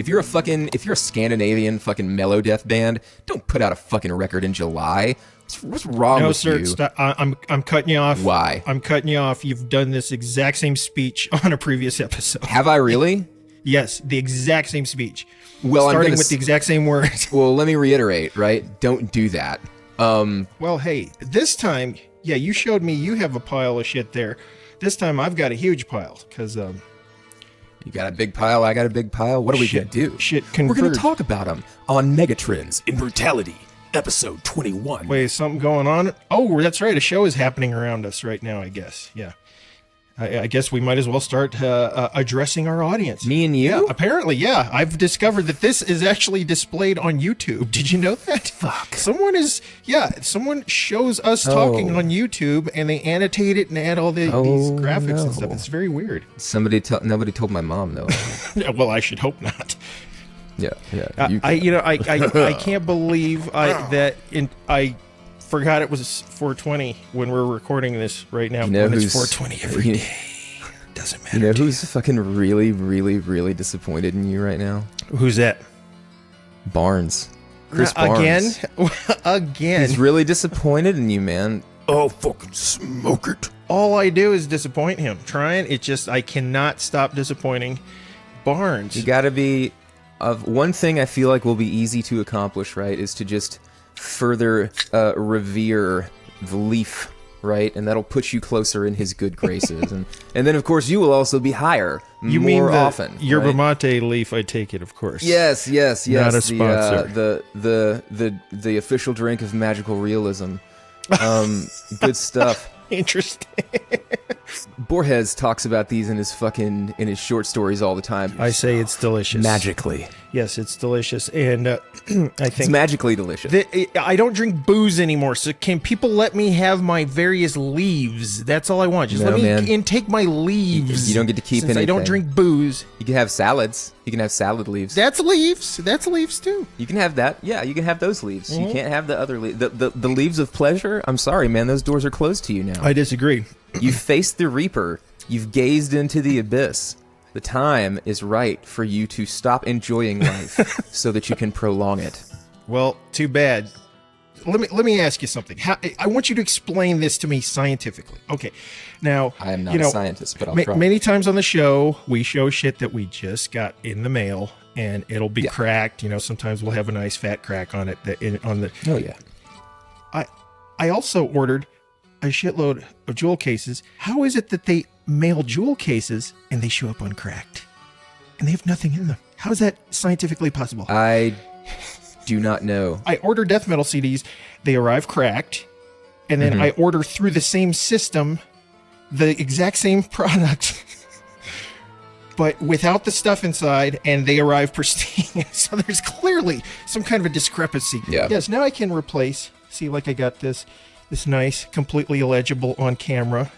If you're a Scandinavian fucking mellow death band, don't put out a fucking record in July. What's wrong with you? No, sir. I'm cutting you off. Why? I'm cutting you off. You've done this exact same speech on a previous episode. Have I really? Yes, the exact same speech. Well, starting with the exact same words. Well, let me reiterate, right? Don't do that. Well, hey, this time, yeah, you showed me you have a pile of shit there. This time I've got a huge pile because you got a big pile, I got a big pile. What are we going to do? Shit We're converge. going to talk about them on Megatrends in Brutality, episode 21. Wait, is something going on? Oh, that's right. A show is happening around us right now, I guess. Yeah. I guess we might as well start addressing our audience. Me and you? Yeah, apparently, yeah. I've discovered that this is actually displayed on YouTube. Did you know that? Fuck. Someone shows us talking on YouTube, and they annotate it and add all these graphics and stuff. It's very weird. Nobody told my mom, though. Well, I should hope not. Yeah. I can't believe I forgot it was 420 when we're recording this right now. It's 420 every day. Doesn't matter. You know who's fucking really, really, really disappointed in you right now? Who's that? Barnes. Chris Barnes. Again. He's really disappointed in you, man. Oh, fucking smoke it. All I do is disappoint him. I cannot stop disappointing Barnes. You gotta be... one thing I feel like will be easy to accomplish, right, is to just further revere the Leaf, right? And that'll put you closer in his good graces. and then, of course, you will also be higher more often. Yerba right? Mate Leaf, I take it, of course. Yes. Not a sponsor. The official drink of magical realism. Good stuff. Interesting. Borges talks about these in his short stories all the time. I say it's delicious. Magically. Yes, it's delicious. And I think it's magically delicious. I don't drink booze anymore, so can people let me have my various leaves? That's all I want. Just let me intake my leaves. You don't get to keep anything. I don't drink booze. You can have salads. You can have salad leaves. That's leaves. That's leaves too. You can have that. Yeah, you can have those leaves. Mm-hmm. You can't have the other leaves. The leaves of pleasure? I'm sorry, man. Those doors are closed to you now. I disagree. You've faced the Reaper. You've gazed into the abyss. The time is right for you to stop enjoying life so that you can prolong it. Well, too bad. Let me ask you something. I want you to explain this to me scientifically. Okay, now I am not a scientist, but I'll try. Many times on the show, we show shit that we just got in the mail, and it'll be cracked. Sometimes we'll have a nice fat crack on it. Oh yeah. I also ordered a shitload of jewel cases. How is it that they mail jewel cases and they show up uncracked, and they have nothing in them? How is that scientifically possible? I do not know. I order death metal CDs, they arrive cracked, and then I order through the same system the exact same product, but without the stuff inside, and they arrive pristine. So there's clearly some kind of a discrepancy. Yeah. Yes, now I can replace. See, like I got this nice, completely illegible on camera.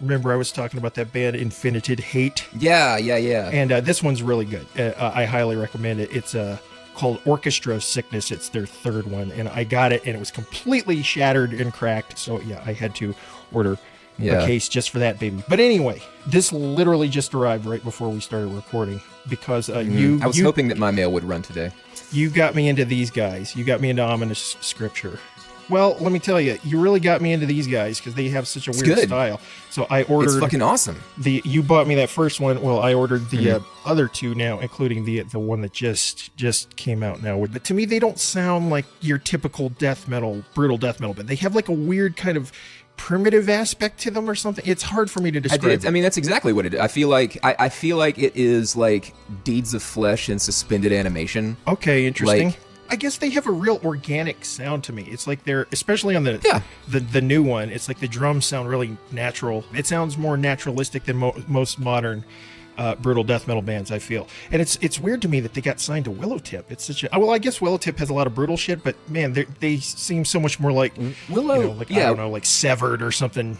Remember I was talking about that band INFESTDEAD? Yeah. And this one's really good. I highly recommend it. It's called Orchestra of Sickness. It's their third one, and I got it, and it was completely shattered and cracked. So yeah, I had to order a case just for that baby. But anyway, this literally just arrived right before we started recording because I was hoping that my mail would run today. You got me into these guys. You got me into ominous scripture. Well, let me tell you, you really got me into these guys because they have such a weird style. So I ordered. It's fucking awesome. You bought me that first one. Well, I ordered the other two now, including the one that just came out now. But to me, they don't sound like your typical death metal, brutal death metal. But they have like a weird kind of primitive aspect to them or something. It's hard for me to describe. I mean, that's exactly what it is. I feel like it is like Deeds of Flesh in suspended animation. Okay, interesting. I guess they have a real organic sound to me. It's like they're, especially on the new one, it's like the drums sound really natural. It sounds more naturalistic than most modern brutal death metal bands, I feel. And it's weird to me that they got signed to Willowtip. It's such a, well, I guess Willowtip has a lot of brutal shit, but man, they seem so much more like Willow, I don't know, like Severed or something.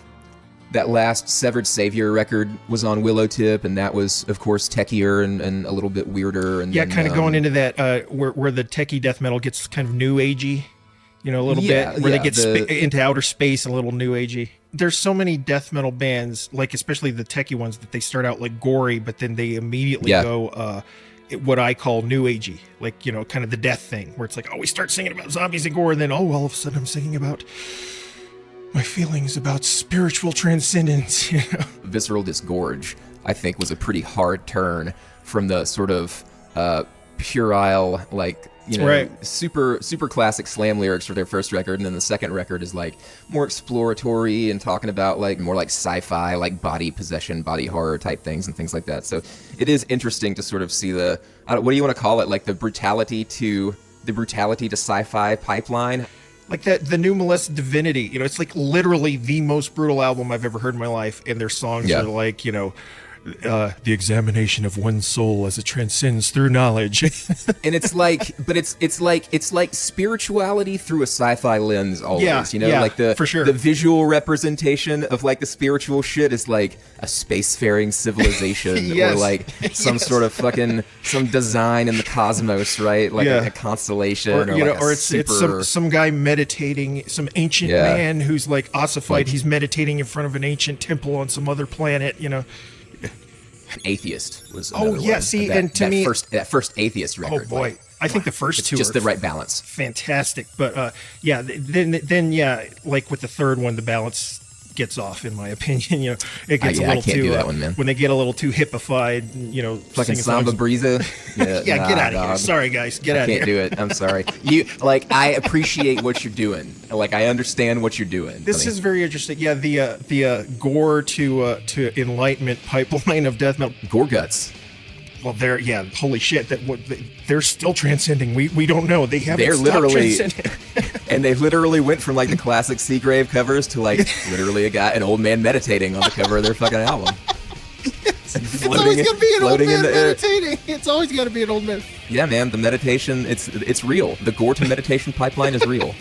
That last Severed Savior record was on Willowtip, and that was, of course, techier and a little bit weirder. And yeah, kind of going into that where the techie death metal gets kind of new agey, a little bit, where they get into outer space, a little new agey. There's so many death metal bands, like especially the techie ones, that they start out like gory, but then they immediately go what I call new agey, like, you know, kind of the death thing, where it's like, oh, we start singing about zombies and gore, and then, oh, all of a sudden I'm singing about my feelings about spiritual transcendence. You know? Visceral Disgorge, I think, was a pretty hard turn from the sort of puerile, like, you know, super classic slam lyrics for their first record, and then the second record is like more exploratory and talking about like more like sci-fi, like body possession, body horror type things and things like that. So it is interesting to sort of see the, what do you want to call it, like the brutality to sci-fi pipeline. Like the new Molested Divinity, you know, it's like literally the most brutal album I've ever heard in my life, and their songs are like, you know, the examination of one's soul as it transcends through knowledge. And it's like, but it's like spirituality through a sci-fi lens always, you know, like for sure. The visual representation of like the spiritual shit is like a spacefaring civilization or like some sort of fucking, some design in the cosmos, right? Like a constellation or you like know, or it's some guy meditating, some ancient man who's like ossified. He's meditating in front of an ancient temple on some other planet, you know. Atheist was see, that, and to me that first Atheist record. Oh boy, like, I think the first two just are the right balance. Fantastic, but then like with the third one, the balance gets off, in my opinion. You know, it gets a little too do that one, man. When they get a little too hippified, you know, fucking Samba Breeza. Get out of here. Sorry guys, get out of here. I can't do it. I'm sorry. You like, I appreciate what you're doing. Like, I understand what you're doing. This is very interesting. Yeah, the gore to enlightenment pipeline of death metal. Gore guts. Well, holy shit! They're still transcending. We don't know. They're literally, and they literally went from like the classic Seagrave covers to like literally an old man meditating on the cover of their fucking album. It's always gonna be an old man meditating. It's always gotta be an old man. Yeah, man. The meditation, it's real. The Gore-To-Meditation pipeline is real.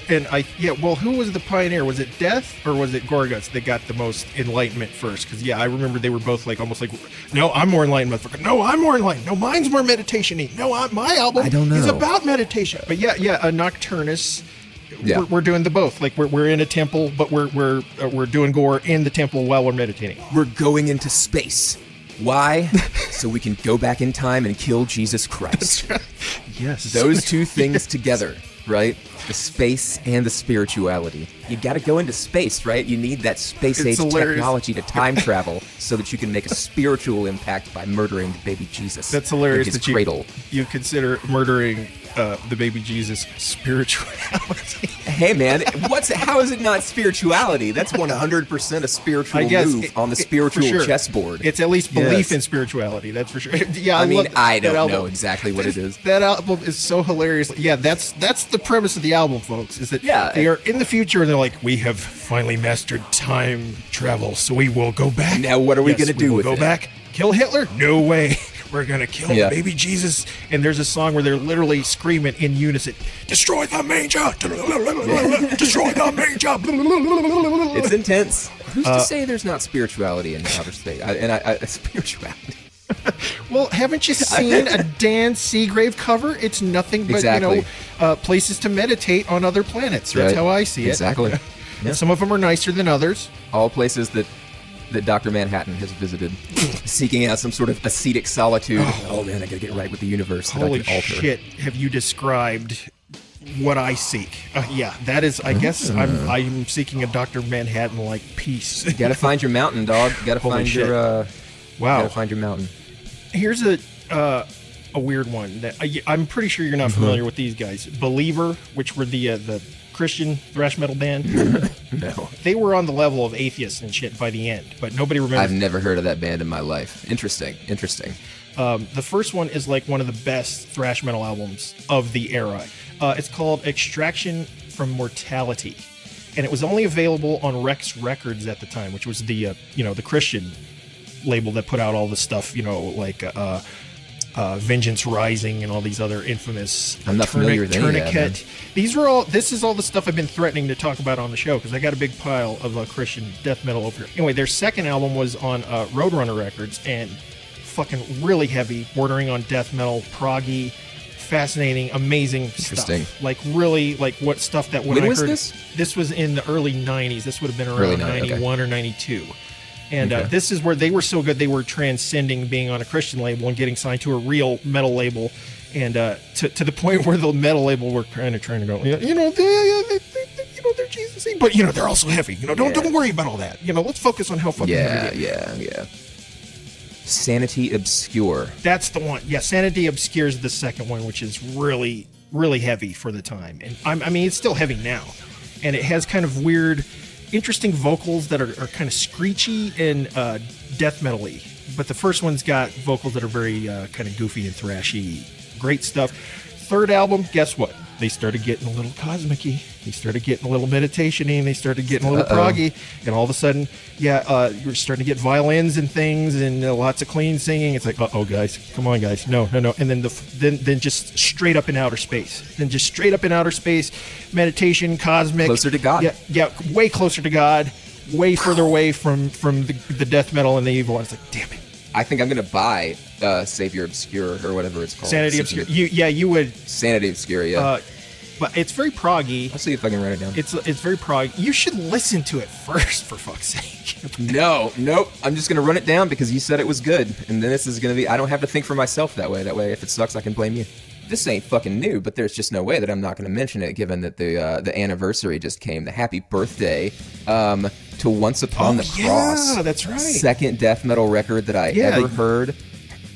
And who was the pioneer? Was it Death or was it Gorguts that got the most enlightenment first? Because I remember they were both like almost like, no, I'm more enlightened, motherfucker. No, I'm more enlightened. No, mine's more meditation-y. No, my album is about meditation. But Nocturnus. Yeah. We're doing the both. Like we're in a temple, but we're doing gore in the temple while we're meditating. We're going into space. Why? So we can go back in time and kill Jesus Christ. Yes. Those two things together, right? The space and the spirituality. You got to go into space, right? You need that space age technology to time travel so that you can make a spiritual impact by murdering the baby Jesus. That's hilarious in his that cradle. You consider murdering the baby Jesus spirituality. Hey man, how is it not spirituality? That's 100% a spiritual move on the spiritual chessboard. It's at least belief in spirituality, that's for sure. Yeah, I don't know exactly what it is. That album is so hilarious. Yeah, that's the premise of the album, folks, is that they are in the future and they're like, we have finally mastered time travel, so we will go back. Now what are we going to do with it? Go back, kill Hitler? No way. We're going to kill the baby Jesus. And there's a song where they're literally screaming in unison, destroy the manger! Destroy the manger! It's intense. Who's to say there's not spirituality in outer space? Spirituality. Well, haven't you seen a Dan Seagrave cover? It's nothing but, places to meditate on other planets. That's how I see it. Exactly. Yeah. Some of them are nicer than others. All places that Dr. Manhattan has visited, seeking out some sort of ascetic solitude. Oh man, I gotta get right with the universe. Holy shit, have you described what I seek? That is, I guess I'm seeking a Dr. Manhattan-like peace. You gotta find your mountain, dog. You gotta find your, gotta find your mountain. Here's a weird one that I'm pretty sure you're not familiar with these guys. Believer, which were the Christian thrash metal band. No. They were on the level of Atheists and shit by the end, but nobody remembers. I've never heard of that band in my life. Interesting. The first one is like one of the best thrash metal albums of the era. It's called Extraction from Mortality, and it was only available on Rex Records at the time, which was the the Christian label that put out all the stuff, like Vengeance Rising and all these other infamous. I'm not familiar with Tourniquet. This is all the stuff I've been threatening to talk about on the show because I got a big pile of Christian death metal over here. Anyway, their second album was on Roadrunner Records and fucking really heavy, bordering on death metal, proggy, fascinating, amazing stuff. Like really, like what stuff that when I was heard this? This was in the early 90s. This would have been around 91 or 92. And this is where they were so good, they were transcending being on a Christian label and getting signed to a real metal label. And to the point where the metal label were kind of trying to go, they're Jesus-y, but, they're also heavy. Don't worry about all that. Let's focus on how fucking heavy they are. Yeah. Sanity Obscure. That's the one. Yeah, Sanity Obscure is the second one, which is really, really heavy for the time. And I mean, it's still heavy now. And it has kind of weird, interesting vocals that are kind of screechy and death metal-y. But the first one's got vocals that are very kind of goofy and thrashy. Great stuff. Third album, guess what? They started getting a little cosmic-y. They started getting a little meditation-y, and they started getting a little proggy. And all of a sudden, you're starting to get violins and things and lots of clean singing. It's like, guys, come on, guys. No. And then then just straight up in outer space. Then just straight up in outer space, meditation, cosmic. Closer to God. Yeah, way closer to God. Way further away from the death metal and the evil. I was like, damn it. I think I'm going to buy Savior Obscure or whatever it's called. Sanity Obscure. You would. Sanity Obscure, yeah. But it's very proggy. I'll see if I can write it down. It's very proggy. You should listen to it first, for fuck's sake. Nope. I'm just going to run it down because you said it was good. And then this is going to be, I don't have to think for myself that way. That way, if it sucks, I can blame you. This ain't fucking new, but there's just no way that I'm not going to mention it, given that the anniversary just came. The happy birthday to Once Upon the Cross. Yeah, that's right. Second death metal record that I ever heard.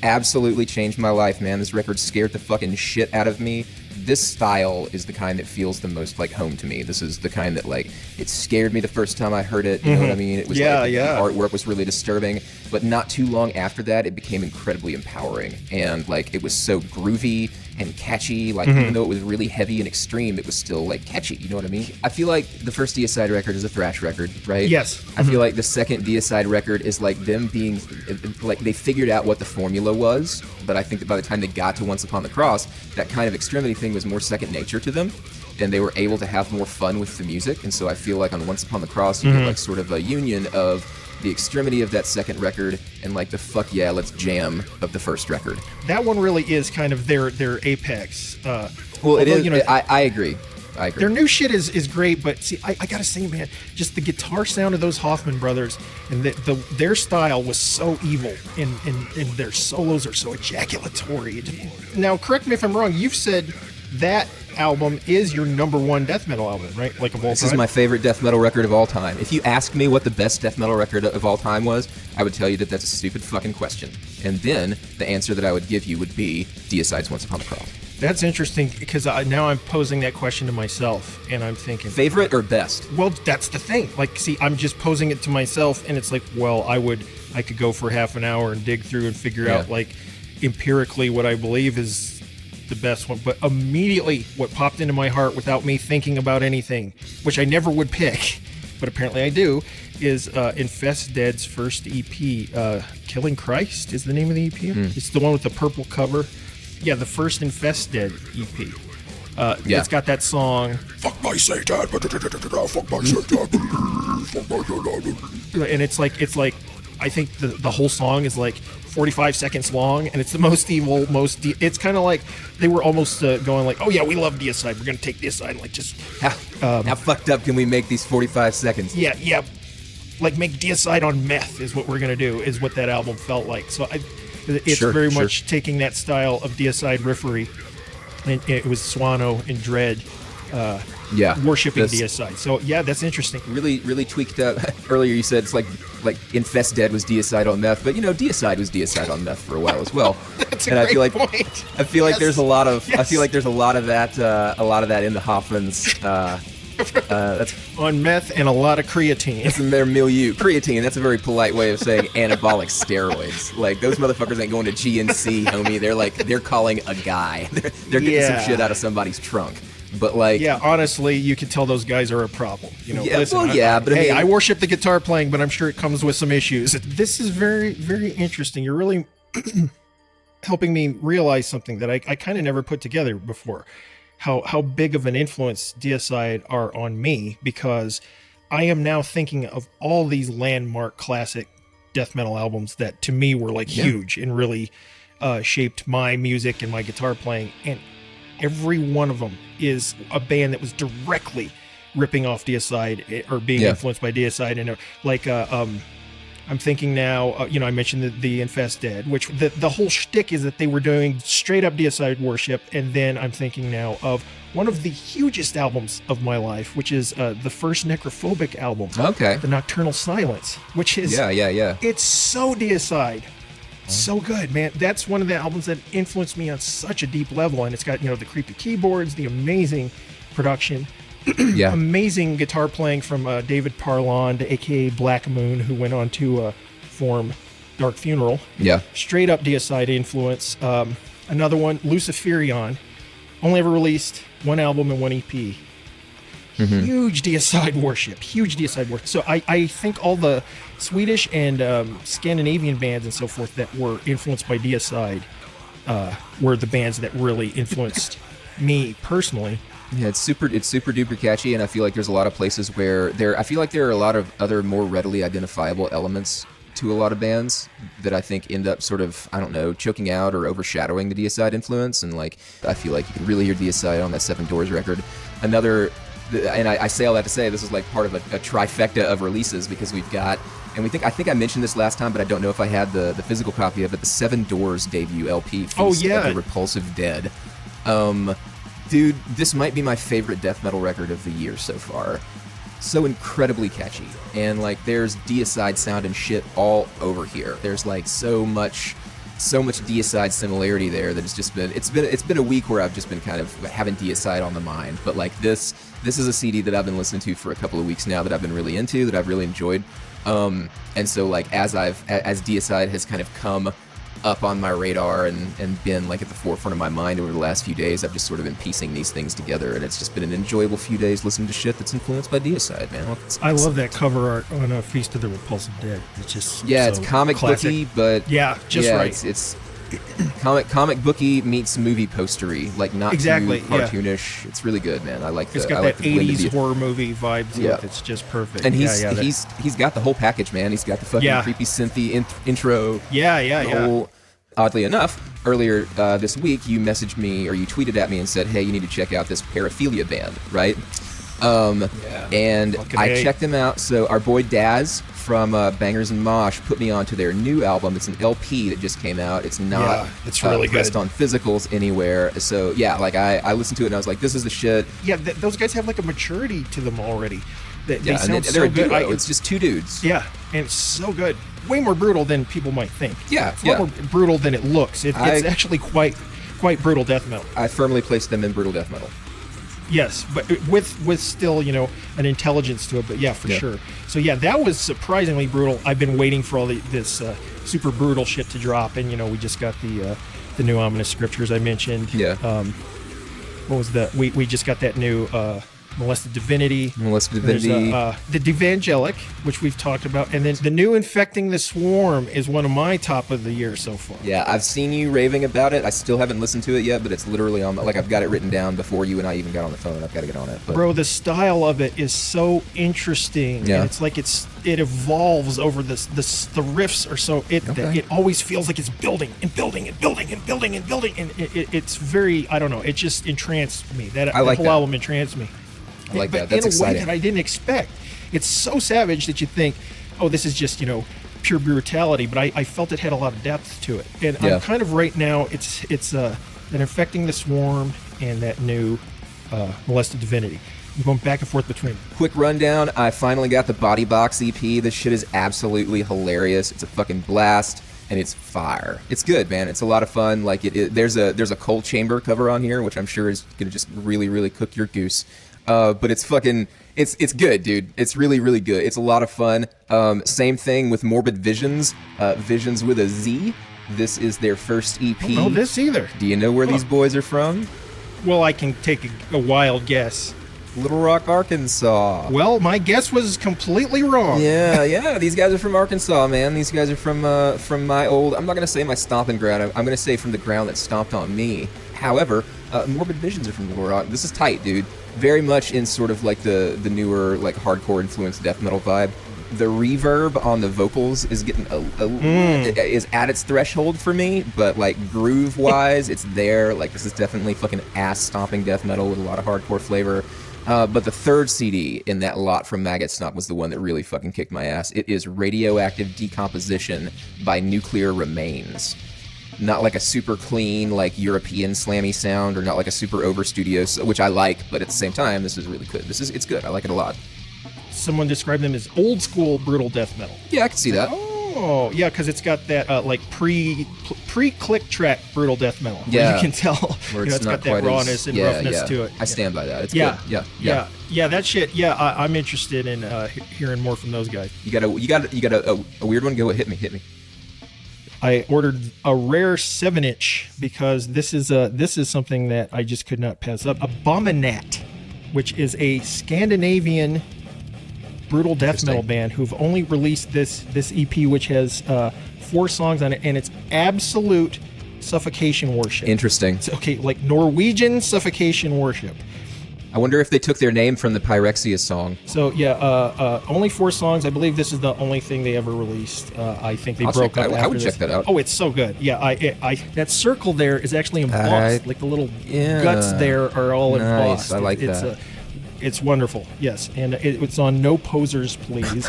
Absolutely changed my life, man. This record scared the fucking shit out of me. This style is the kind that feels the most like home to me. This is the kind that, like, it scared me the first time I heard it. You know what I mean? It was the artwork was really disturbing, but not too long after that, it became incredibly empowering. And, like, it was so groovy and catchy. Like, even though it was really heavy and extreme, it was still, like, catchy. You know what I mean? I feel like the first Deicide record is a thrash record, right? Yes. I feel like the second Deicide record is like them being, like, they figured out what the formula was, but I think that by the time they got to Once Upon the Cross, that kind of extremity thing was more second nature to them, and they were able to have more fun with the music. And so I feel like on Once Upon the Cross, you get, like, sort of a union of the extremity of that second record and, like, the fuck yeah, let's jam of the first record. That one really is kind of their apex. Well, it is. I agree. Their new shit is great, but see, I gotta say, man, just the guitar sound of those Hoffman brothers and their style was so evil, and their solos are so ejaculatory. Now, correct me if I'm wrong. You've said that album is your number one death metal album, right? Like, of all time. This is my favorite death metal record of all time. If you asked me what the best death metal record of all time was, I would tell you that that's a stupid fucking question. And then the answer that I would give you would be Deicide's Once Upon a Cross. That's interesting, because now I'm posing that question to myself, and I'm thinking, favorite or best? Well, that's the thing. Like, see, I'm just posing it to myself, and it's like, well, I could go for half an hour and dig through and figure out, like, empirically what I believe is the best one. But immediately what popped into my heart without me thinking about anything, which I never would pick, but apparently I do, is INFESTDEAD's first EP. Killing Christ is the name of the EP. It's the one with the purple cover. Yeah, the first INFESTDEAD EP. It's got that song, "Fuck my Satan, fuck my Satan, fuck my Satan," and it's like I think the whole song is like 45 seconds long, and it's the most evil, it's kind of like they were almost going like, oh yeah, we love Deicide, we're gonna take Deicide and, like, just how fucked up can we make these 45 seconds? Yeah, like, make Deicide on meth is what we're gonna do, is what that album felt like. So it's very much taking that style of Deicide riffery, and it was Swano and Dread worshipping Deicide. So yeah, that's interesting. Really tweaked up. Earlier you said it's like INFESTDEAD was Deicide on meth, but Deicide was Deicide on meth for a while as well. That's a great point. I feel like there's a lot of that in the Hoffmans. That's on meth and a lot of creatine. It's in their milieu. Creatine, that's a very polite way of saying anabolic steroids. Like, those motherfuckers ain't going to GNC, homie. They're calling a guy. They're getting some shit out of somebody's trunk. But, like, yeah, honestly, you can tell those guys are a problem. I worship the guitar playing, but I'm sure it comes with some issues. This is very, very interesting. You're really helping me realize something that I kind of never put together before. How big of an influence Deicide are on me, because I am now thinking of all these landmark classic death metal albums that to me were like huge and really shaped my music and my guitar playing, and every one of them is a band that was directly ripping off Deicide or being influenced by Deicide. And like I'm thinking now, I mentioned the INFESTDEAD, which the whole shtick is that they were doing straight up Deicide worship. And then I'm thinking now of one of the hugest albums of my life, which is the first Necrophobic album. Okay. The Nocturnal Silence, which is... Yeah. It's so Deicide. So good, man. That's one of the albums that influenced me on such a deep level. And it's got, the creepy keyboards, the amazing production. Yeah. Amazing guitar playing from David Parland, aka Black Moon, who went on to form Dark Funeral. Yeah. Straight up Deicide influence. Another one, Luciferion. Only ever released one album and one EP. Huge Deicide worship. So I think all the Swedish and Scandinavian bands and so forth that were influenced by Deicide were the bands that really influenced me personally. Yeah, it's super duper catchy, and I feel like there's a lot of places where I feel like there are a lot of other more readily identifiable elements to a lot of bands that I think end up sort of, I don't know, choking out or overshadowing the Deicide influence. And like, I feel like you can really hear Deicide on that Seven Doors record. Another, and I say all that to say this is like part of a trifecta of releases, because we've got, and I think I mentioned this last time, but I don't know if I had the physical copy of it, the Seven Doors debut LP, Feast of the Repulsive Dead. Dude, this might be my favorite death metal record of the year so far. So incredibly catchy, and like there's Deicide sound and shit all over here. There's like so much Deicide similarity there that it's been a week where I've just been kind of having Deicide on the mind. But like this is a CD that I've been listening to for a couple of weeks now that I've been really into, that I've really enjoyed. And so like as Deicide has kind of come up on my radar and been like at the forefront of my mind over the last few days, I've just sort of been piecing these things together, and it's just been an enjoyable few days listening to shit that's influenced by Deicide, man. I love that cover art on Feast of the Repulsive Dead. It's just it's comic booky, but right. It's comic booky meets movie postery, like not exactly too cartoonish. It's really good, man. I like it's got that 80s horror movie vibe to it. It's just perfect. And he's got the whole package, man. He's got the fucking creepy synthy intro. Yeah. Oddly enough, earlier this week, you messaged me, or you tweeted at me and said, hey, you need to check out this Paraphilia band, right? And I checked them out. So our boy Daz from Bangers and Mosh put me onto their new album. It's an LP that just came out. It's not it's really pressed good on physicals anywhere. So yeah, like I listened to it and I was like, this is the shit. Yeah, those guys have like a maturity to them already. They they're sound so a duo. good. It's just two dudes. Yeah, and it's so good. Way more brutal than people might think. Yeah, it's a lot more brutal than it looks. It's actually quite brutal death metal. I firmly place them in brutal death metal. Yes, but with still, an intelligence to it. But yeah, for sure. So yeah, that was surprisingly brutal. I've been waiting for all this super brutal shit to drop, and we just got the new Ominous Scriptures I mentioned. Yeah. What was that? We just got that new Molested Divinity. The Divangelic, which we've talked about, and then the new Infecting the Swarm is one of my top of the year so far. Yeah, I've seen you raving about it. I still haven't listened to it yet, but it's literally on. Like I've got it written down before you and I even got on the phone. I've got to get on it. But. Bro, the style of it is so interesting. Yeah. And it's like it evolves over this. The riffs are so it always feels like it's building and building and building and building and building, and it's very, I don't know. It just entranced me. That whole album entranced me. I like that. But That's in a way that I didn't expect. It's so savage that you think, oh, this is just, pure brutality. But I felt it had a lot of depth to it. And I'm kind of right now, it's that Infecting the Swarm and that new Molested Divinity. I'm going back and forth between. Quick rundown. I finally got the Body Box EP. This shit is absolutely hilarious. It's a fucking blast. And it's fire. It's good, man. It's a lot of fun. Like there's a Cold Chamber cover on here, which I'm sure is gonna just really, really cook your goose. But it's fucking, it's good, dude. It's really, really good. It's a lot of fun. Same thing with Morbid Visions, Visions with a Z. This is their first EP. I don't know this either. Do you know where these boys are from? Well, I can take a wild guess. Little Rock, Arkansas. Well, my guess was completely wrong. Yeah. These guys are from Arkansas, man. These guys are from my old, I'm not going to say my stomping ground. I'm going to say from the ground that stomped on me. However, Morbid Visions are from Little Rock. This is tight, dude. Very much in sort of like the newer, like hardcore influenced death metal vibe. The reverb on the vocals is getting is at its threshold for me, but like groove wise, it's there. Like this is definitely fucking ass stomping death metal with a lot of hardcore flavor. But the third CD in that lot from Maggot Stomp was the one that really fucking kicked my ass. It is Radioactive Decomposition by Nuclear Remains. Not like a super clean, like European slammy sound, or not like a super over studio, which I like, but at the same time, this is really good. It's good. I like it a lot. Someone described them as old school brutal death metal. Yeah, I can see that. Oh, yeah, because it's got that like pre-click track brutal death metal. Yeah, where you can tell. Where it's got that rawness and roughness to it. I stand by that. It's good. Yeah. That shit. Yeah, I'm interested in hearing more from those guys. You got a weird one. Go hit me. I ordered a rare 7-inch because this is something that I just could not pass up. Abominat, which is a Scandinavian brutal death metal band who've only released this EP, which has 4 songs on it, and it's absolute suffocation worship. Interesting. It's, okay, like Norwegian suffocation worship. I wonder if they took their name from the Pyrexia song. So yeah, only 4 songs. I believe this is the only thing they ever released. I think they broke up. I would check that out. Oh, it's so good. Yeah, I that circle there is actually embossed. Like the little guts there are all embossed. I like that. It's wonderful. Yes, and it's on No Posers, Please.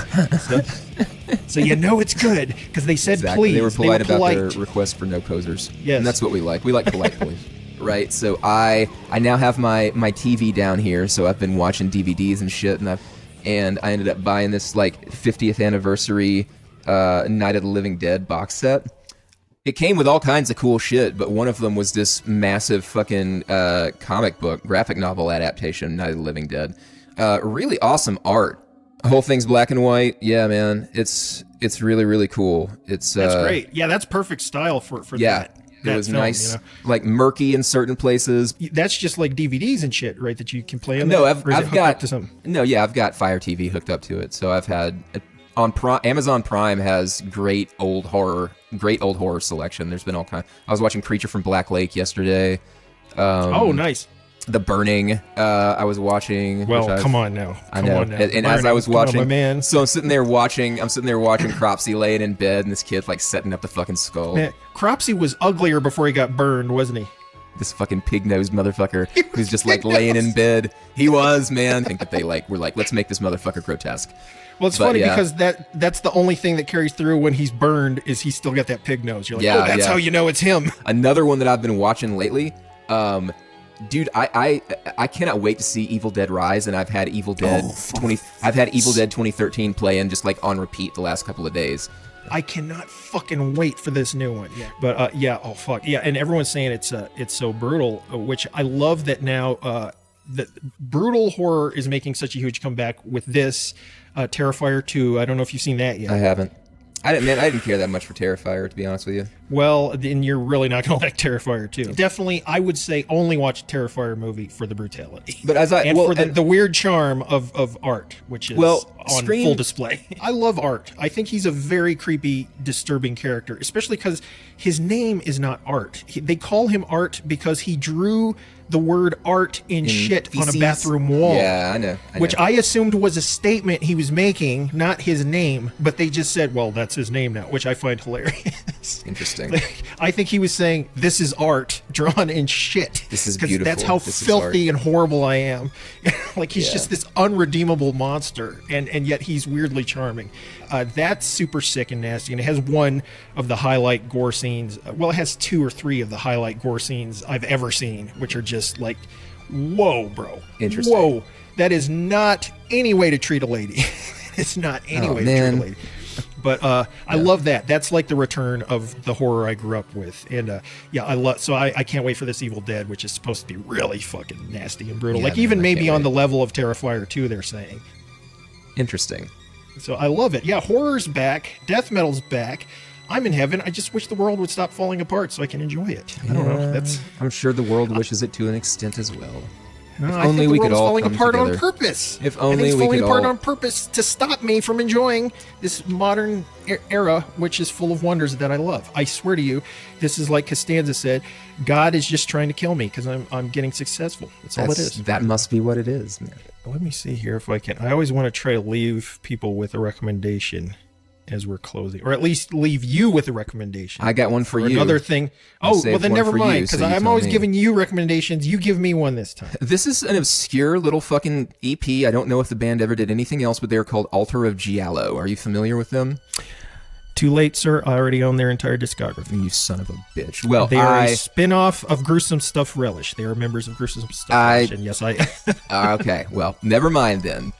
So you know it's good because they said please. They were polite about their request for no posers. Yes, and that's what we like. We like polite please. Right, so I now have my TV down here, so I've been watching DVDs and shit, and I ended up buying this like 50th anniversary Night of the Living Dead box set. It came with all kinds of cool shit, but one of them was this massive fucking comic book, graphic novel adaptation, Night of the Living Dead. Really awesome art. The whole thing's black and white. Yeah, man, it's really, really cool. That's great. Yeah, that's perfect style for that. It was film, nice, you know? Like murky in certain places. That's just like DVDs and shit, right? That you can play on. No, I've got to something. No, yeah, I've got Fire TV hooked up to it. So I've had on Amazon Prime has great old horror selection. There's been all kinds. I was watching Creature from Black Lake yesterday. Oh, nice. The Burning, I was watching. Well, come on now. I know. And as I was watching, my man. So I'm sitting there watching Cropsy laying in bed, and this kid like setting up the fucking skull. Man, Cropsy was uglier before he got burned, wasn't he? This fucking pig-nosed motherfucker who's just like laying in bed. He was, man. I think that they were like, let's make this motherfucker grotesque. Well, it's funny because that's the only thing that carries through when he's burned is he's still got that pig nose. You're like, that's how you know it's him. Another one that I've been watching lately, dude, I cannot wait to see Evil Dead Rise, and I've had Evil Dead 2013 playing just like on repeat the last couple of days. I cannot fucking wait for this new one. Yeah. But oh fuck. Yeah, and everyone's saying it's so brutal, which I love that now that brutal horror is making such a huge comeback with this Terrifier 2. I don't know if you've seen that yet. I haven't. I didn't care that much for Terrifier, to be honest with you. Well, then you're really not going to like Terrifier 2. Definitely, I would say only watch a Terrifier movie for the brutality. But for the weird charm of art, which is on full display. I love Art. I think he's a very creepy, disturbing character, especially because his name is not Art. They call him Art because he drew the word art in shit feces on a bathroom wall. Yeah, I know. Which I assumed was a statement he was making, not his name, but they just said, well, that's his name now, which I find hilarious. Interesting. I think he was saying, this is art drawn in shit. This is beautiful. That's how filthy and horrible I am. Like he's just this unredeemable monster, and yet he's weirdly charming. That's super sick and nasty, and it has one of the highlight gore scenes. Well, it has 2 or 3 of the highlight gore scenes I've ever seen, which are just like, whoa, bro. Interesting. Whoa. That is not any way to treat a lady. It's not any way to treat a lady. But I love that. That's like the return of the horror I grew up with. And I can't wait for this Evil Dead, which is supposed to be really fucking nasty and brutal. Like even maybe on the level of Terrifier 2, they're saying. Interesting. So I love it. Yeah, horror's back. Death metal's back. I'm in heaven. I just wish the world would stop falling apart so I can enjoy it. I don't know. I'm sure the world wishes it to an extent as well. No, I think the world's falling apart on purpose. If only it's we falling could apart all... on purpose to stop me from enjoying this modern era, which is full of wonders that I love. I swear to you, this is like Costanza said, God is just trying to kill me because I'm getting successful. That's all it is. That must be what it is, man. Let me see here if I can. I always want to try to leave people with a recommendation. as we're closing, or at least leave you with a recommendation. I got one for you. Another thing. Oh, well then never mind, because I'm always giving you recommendations. You give me one this time. This is an obscure little fucking EP. I don't know if the band ever did anything else, but they're called Altar of Giallo. Are you familiar with them? Too late, sir. I already own their entire discography. You son of a bitch. Well, they are a spin-off of Gruesome Stuff Relish. They are members of Gruesome Stuff Relish, and yes, I... Okay, well, never mind then.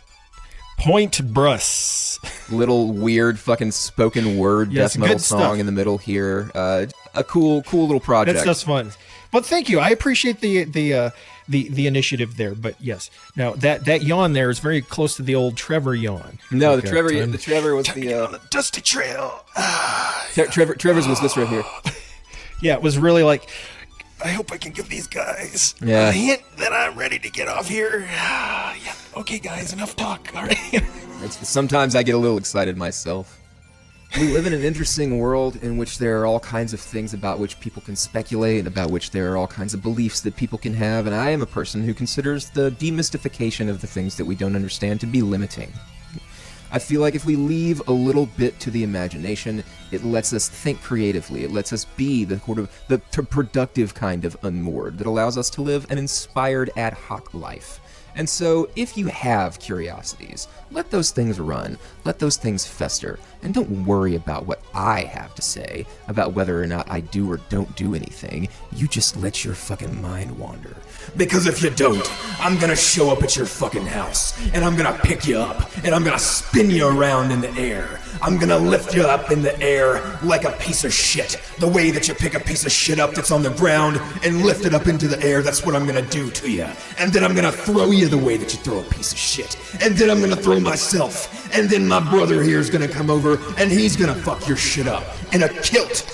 Point Bruss. Little weird fucking spoken word death metal song in the middle here. A cool little project. That's fun. But thank you. I appreciate the initiative there. But yes, now that yawn there is very close to the old Trevor yawn. No, the Trevor was on the dusty trail. Trevor's was this right here. Yeah, it was really like, I hope I can give these guys a hint that I'm ready to get off here. Yeah. Okay, guys, enough talk. All right. Sometimes I get a little excited myself. We live in an interesting world in which there are all kinds of things about which people can speculate, about which there are all kinds of beliefs that people can have, and I am a person who considers the demystification of the things that we don't understand to be limiting. I feel like if we leave a little bit to the imagination, it lets us think creatively. It lets us be the productive kind of unmoored that allows us to live an inspired ad hoc life. And so, if you have curiosities, let those things run, let those things fester, and don't worry about what I have to say about whether or not I do or don't do anything. You just let your fucking mind wander. Because if you don't, I'm gonna show up at your fucking house, and I'm gonna pick you up, and I'm gonna spin you around in the air. I'm gonna lift you up in the air like a piece of shit. The way that you pick a piece of shit up that's on the ground and lift it up into the air, that's what I'm gonna do to you. And then I'm gonna throw you the way that you throw a piece of shit. And then I'm gonna throw myself. And then my brother here is gonna come over and he's gonna fuck your shit up in a kilt.